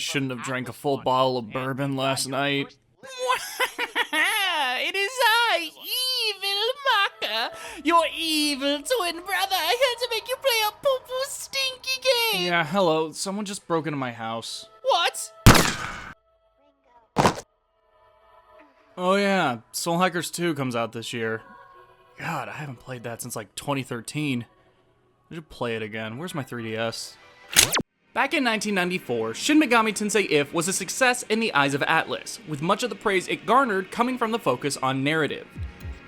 shouldn't have drank a full bottle of bourbon last night. It is I, evil Macca, your evil twin brother. I had to make you play a poo-poo stinky game. Yeah, hello. Someone just broke into my house. What? Oh yeah, Soul Hackers 2 comes out this year. God, I haven't played that since like 2013. I should play it again. Where's my 3DS? Back in 1994, Shin Megami Tensei If was a success in the eyes of Atlus, with much of the praise it garnered coming from the focus on narrative.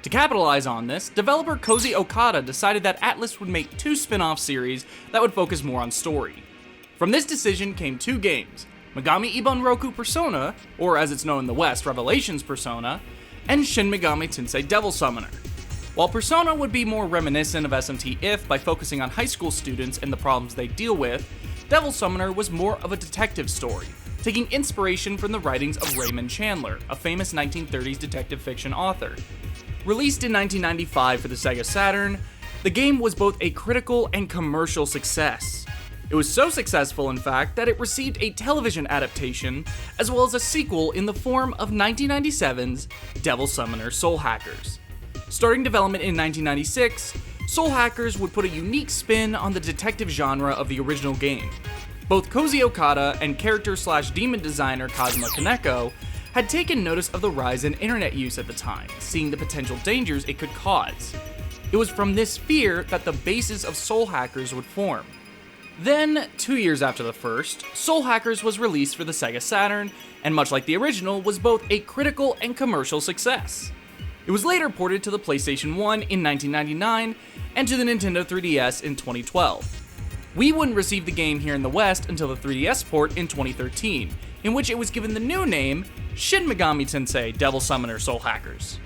To capitalize on this, developer Koji Okada decided that Atlus would make 2 spin-off series that would focus more on story. From this decision came 2 games, Megami Ibon Roku Persona, or as it's known in the West, Revelations Persona, and Shin Megami Tensei Devil Summoner. While Persona would be more reminiscent of SMT If by focusing on high school students and the problems they deal with, Devil Summoner was more of a detective story, taking inspiration from the writings of Raymond Chandler, a famous 1930s detective fiction author. Released in 1995 for the Sega Saturn, the game was both a critical and commercial success. It was so successful, in fact, that it received a television adaptation, as well as a sequel in the form of 1997's Devil Summoner Soul Hackers. Starting development in 1996, Soul Hackers would put a unique spin on the detective genre of the original game. Both Koji Okada and character/demon designer Kazuma Kaneko had taken notice of the rise in internet use at the time, seeing the potential dangers it could cause. It was from this fear that the basis of Soul Hackers would form. Then, 2 years after the first, Soul Hackers was released for the Sega Saturn, and much like the original, was both a critical and commercial success. It was later ported to the PlayStation 1 in 1999 and to the Nintendo 3DS in 2012. We wouldn't receive the game here in the West until the 3DS port in 2013, in which it was given the new name Shin Megami Tensei Devil Summoner Soul Hackers.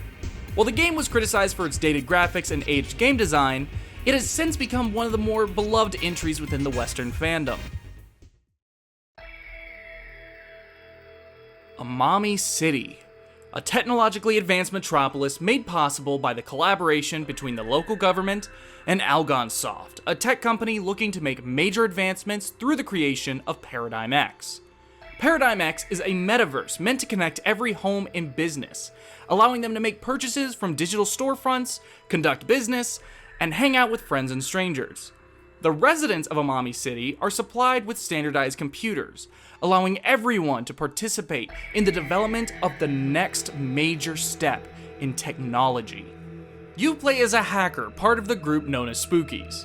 While the game was criticized for its dated graphics and aged game design, it has since become one of the more beloved entries within the Western fandom. Amami City, a technologically advanced metropolis made possible by the collaboration between the local government and Algonsoft, a tech company looking to make major advancements through the creation of Paradigm X. Paradigm X is a metaverse meant to connect every home and business, allowing them to make purchases from digital storefronts, conduct business, and hang out with friends and strangers. The residents of Amami City are supplied with standardized computers, allowing everyone to participate in the development of the next major step in technology. You play as a hacker, part of the group known as Spookies.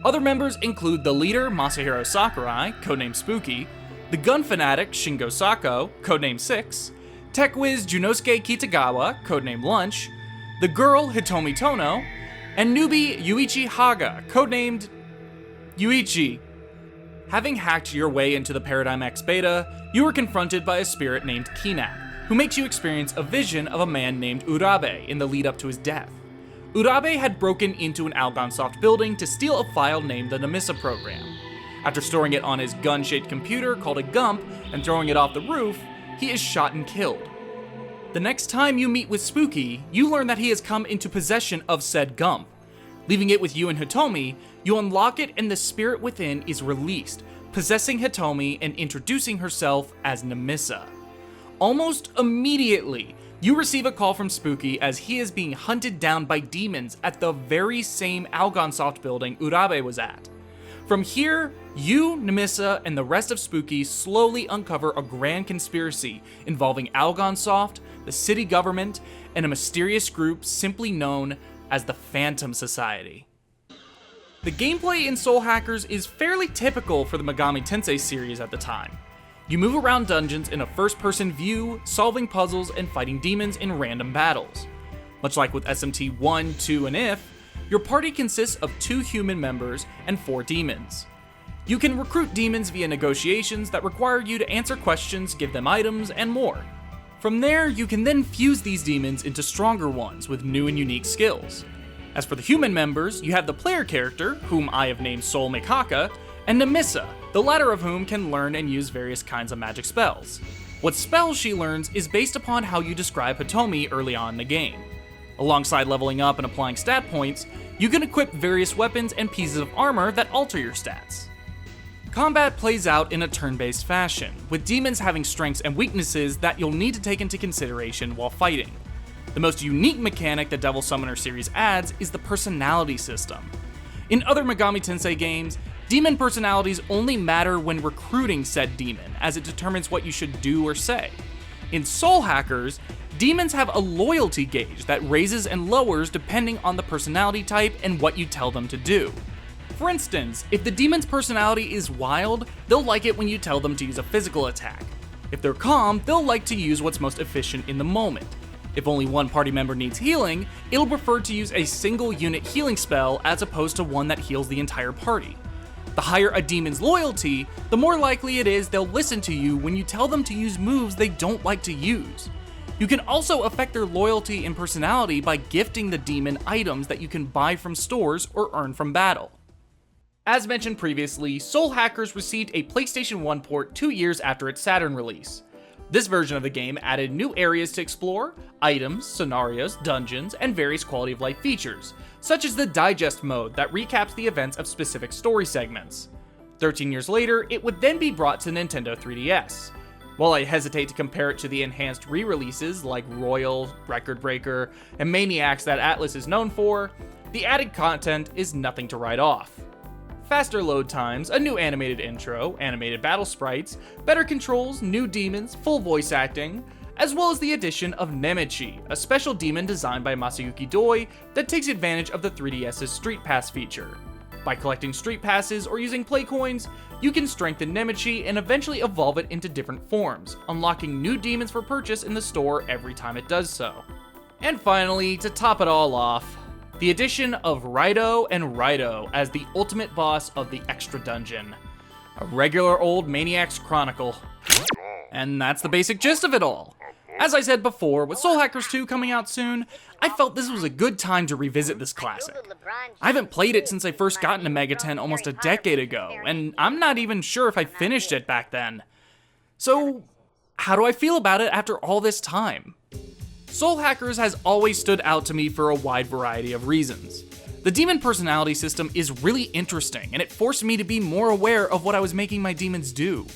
Other members include the leader, Masahiro Sakurai, codenamed Spooky, the gun fanatic, Shingo Sako, codenamed Six, tech whiz Junosuke Kitagawa, codenamed Lunch, the girl, Hitomi Tono, and newbie Yuichi Haga, codenamed Yuichi. Having hacked your way into the Paradigm X beta, you are confronted by a spirit named Kinap, who makes you experience a vision of a man named Urabe in the lead up to his death. Urabe had broken into an Algonsoft building to steal a file named the Namisa program. After storing it on his gun-shaped computer called a Gump and throwing it off the roof, he is shot and killed. The next time you meet with Spooky, you learn that he has come into possession of said Gump. Leaving it with you and Hitomi, you unlock it and the spirit within is released, possessing Hitomi and introducing herself as Namisa. Almost immediately, you receive a call from Spooky as he is being hunted down by demons at the very same Algonsoft building Urabe was at. From here, you, Namisa, and the rest of Spooky slowly uncover a grand conspiracy involving Algonsoft, the city government, and a mysterious group simply known as the Phantom Society. The gameplay in Soul Hackers is fairly typical for the Megami Tensei series at the time. You move around dungeons in a first-person view, solving puzzles and fighting demons in random battles. Much like with SMT 1, 2, and If, your party consists of 2 human members and 4 demons. You can recruit demons via negotiations that require you to answer questions, give them items, and more. From there, you can then fuse these demons into stronger ones with new and unique skills. As for the human members, you have the player character, whom I have named Soul Mikaka, and Namisa, the latter of whom can learn and use various kinds of magic spells. What spells she learns is based upon how you describe Hitomi early on in the game. Alongside leveling up and applying stat points, you can equip various weapons and pieces of armor that alter your stats. Combat plays out in a turn-based fashion, with demons having strengths and weaknesses that you'll need to take into consideration while fighting. The most unique mechanic the Devil Summoner series adds is the personality system. In other Megami Tensei games, demon personalities only matter when recruiting said demon, as it determines what you should do or say. In Soul Hackers, demons have a loyalty gauge that raises and lowers depending on the personality type and what you tell them to do. For instance, if the demon's personality is wild, they'll like it when you tell them to use a physical attack. If they're calm, they'll like to use what's most efficient in the moment. If only one party member needs healing, it'll prefer to use a single unit healing spell as opposed to one that heals the entire party. The higher a demon's loyalty, the more likely it is they'll listen to you when you tell them to use moves they don't like to use. You can also affect their loyalty and personality by gifting the demon items that you can buy from stores or earn from battle. As mentioned previously, Soul Hackers received a PlayStation 1 port 2 years after its Saturn release. This version of the game added new areas to explore, items, scenarios, dungeons, and various quality of life features, such as the Digest mode that recaps the events of specific story segments. 13 years later, it would then be brought to Nintendo 3DS. While I hesitate to compare it to the enhanced re-releases like Royal, Record Breaker, and Maniacs that Atlus is known for, the added content is nothing to write off. Faster load times, a new animated intro, animated battle sprites, better controls, new demons, full voice acting, as well as the addition of Nemichi, a special demon designed by Masayuki Doi that takes advantage of the 3DS's Street Pass feature. By collecting Street Passes or using play coins, you can strengthen Nemichi and eventually evolve it into different forms, unlocking new demons for purchase in the store every time it does so. And finally, to top it all off, the addition of Raito and Raito as the ultimate boss of the Extra Dungeon. A regular old Maniac's Chronicle. And that's the basic gist of it all. As I said before, with Soul Hackers 2 coming out soon, I felt this was a good time to revisit this classic. I haven't played it since I first got into Mega 10 almost a decade ago, and I'm not even sure if I finished it back then. So, how do I feel about it after all this time? Soul Hackers has always stood out to me for a wide variety of reasons. The demon personality system is really interesting, and it forced me to be more aware of what I was making my demons do.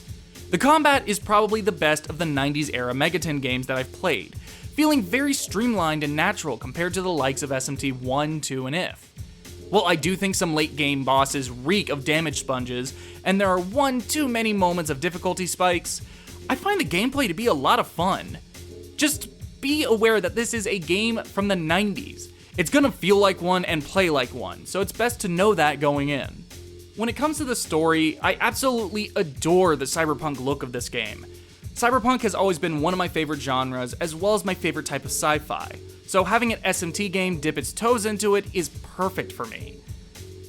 The combat is probably the best of the 90s era Mega 10 games that I've played, feeling very streamlined and natural compared to the likes of SMT 1, 2, and IF. While I do think some late game bosses reek of damage sponges, and there are one too many moments of difficulty spikes, I find the gameplay to be a lot of fun. Just be aware that this is a game from the 90s. It's gonna feel like one and play like one, so it's best to know that going in. When it comes to the story, I absolutely adore the cyberpunk look of this game. Cyberpunk has always been one of my favorite genres, as well as my favorite type of sci-fi, so having an SMT game dip its toes into it is perfect for me.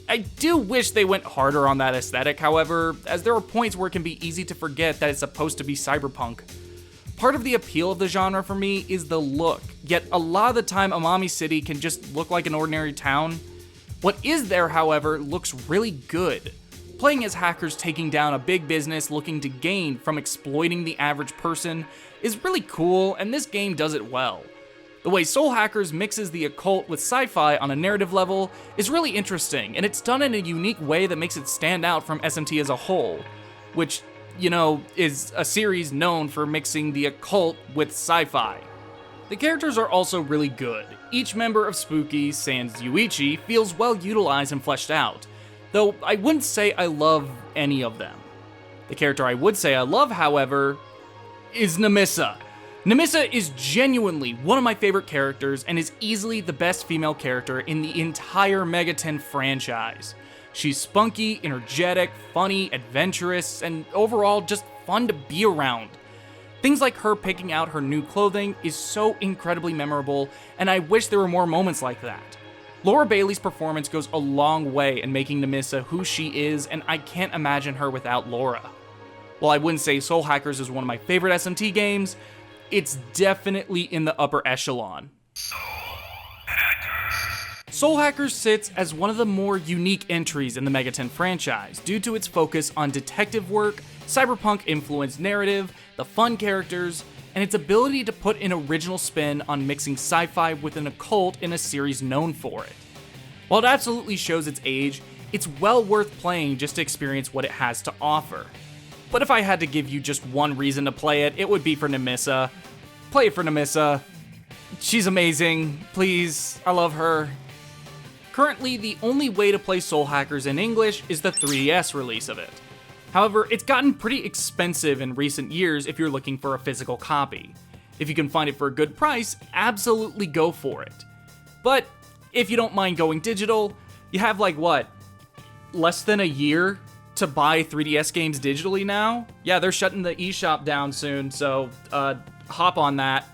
I do wish they went harder on that aesthetic, however, as there are points where it can be easy to forget that it's supposed to be cyberpunk. Part of the appeal of the genre for me is the look, yet a lot of the time Amami City can just look like an ordinary town. What is there, however, looks really good. Playing as hackers taking down a big business looking to gain from exploiting the average person is really cool, and this game does it well. The way Soul Hackers mixes the occult with sci-fi on a narrative level is really interesting, and it's done in a unique way that makes it stand out from SMT as a whole, which, you know, is a series known for mixing the occult with sci-fi. The characters are also really good. Each member of Spooky, sans Yuichi, feels well utilized and fleshed out, though I wouldn't say I love any of them. The character I would say I love, however, is Nemissa. Nemissa is genuinely one of my favorite characters and is easily the best female character in the entire Mega 10 franchise. She's spunky, energetic, funny, adventurous, and overall just fun to be around. Things like her picking out her new clothing is so incredibly memorable, and I wish there were more moments like that. Laura Bailey's performance goes a long way in making Nemissa who she is, and I can't imagine her without Laura. While I wouldn't say Soul Hackers is one of my favorite SMT games, it's definitely in the upper echelon. Soul Hackers sits as one of the more unique entries in the Mega 10 franchise due to its focus on detective work, cyberpunk-influenced narrative, the fun characters, and its ability to put an original spin on mixing sci-fi with an occult in a series known for it. While it absolutely shows its age it's well worth playing just to experience what it has to offer. But if I had to give you just one reason to play it, it would be for Nemissa. Play it for Nemissa. She's amazing. Please, I love her. Currently, the only way to play Soul Hackers in English is the 3DS release of it. However, it's gotten pretty expensive in recent years if you're looking for a physical copy. If you can find it for a good price, absolutely go for it. But if you don't mind going digital, you have like what? Less than a year to buy 3DS games digitally now? Yeah, they're shutting the eShop down soon, so hop on that.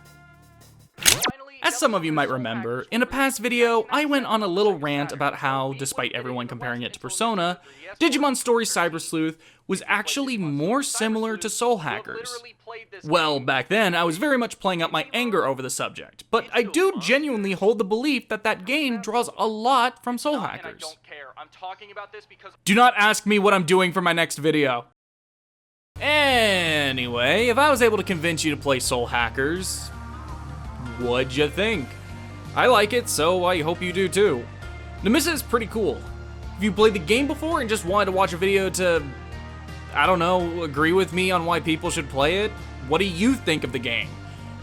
As some of you might remember, in a past video, I went on a little rant about how, despite everyone comparing it to Persona, Digimon Story Cyber Sleuth was actually more similar to Soul Hackers. Well, back then, I was very much playing up my anger over the subject, but I do genuinely hold the belief that that game draws a lot from Soul Hackers. Do not ask me what I'm doing for my next video. Anyway, if I was able to convince you to play Soul Hackers, what'd you think? I like it, so I hope you do too. Nemissa is pretty cool. If you played the game before and just wanted to watch a video to, I don't know, agree with me on why people should play it, what do you think of the game?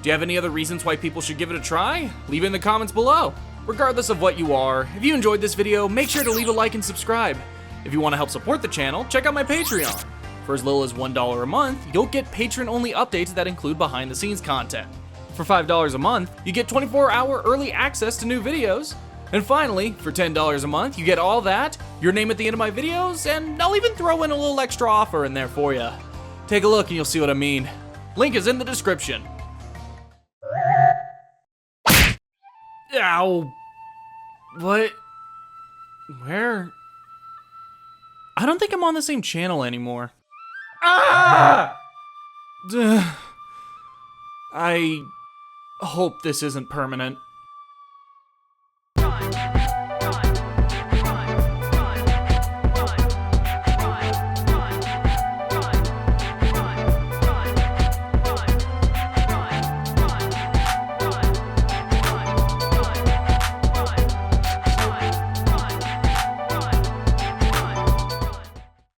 Do you have any other reasons why people should give it a try? Leave it in the comments below. Regardless of what you are, if you enjoyed this video, make sure to leave a like and subscribe. If you want to help support the channel, check out my Patreon. For as little as $1 a month, you'll get patron-only updates that include behind-the-scenes content. For $5 a month, you get 24-hour early access to new videos. And finally, for $10 a month, you get all that, your name at the end of my videos, and I'll even throw in a little extra offer in there for you. Take a look and you'll see what I mean. Link is in the description. Ow. What? Where? I don't think I'm on the same channel anymore. Ah! I hope this isn't permanent.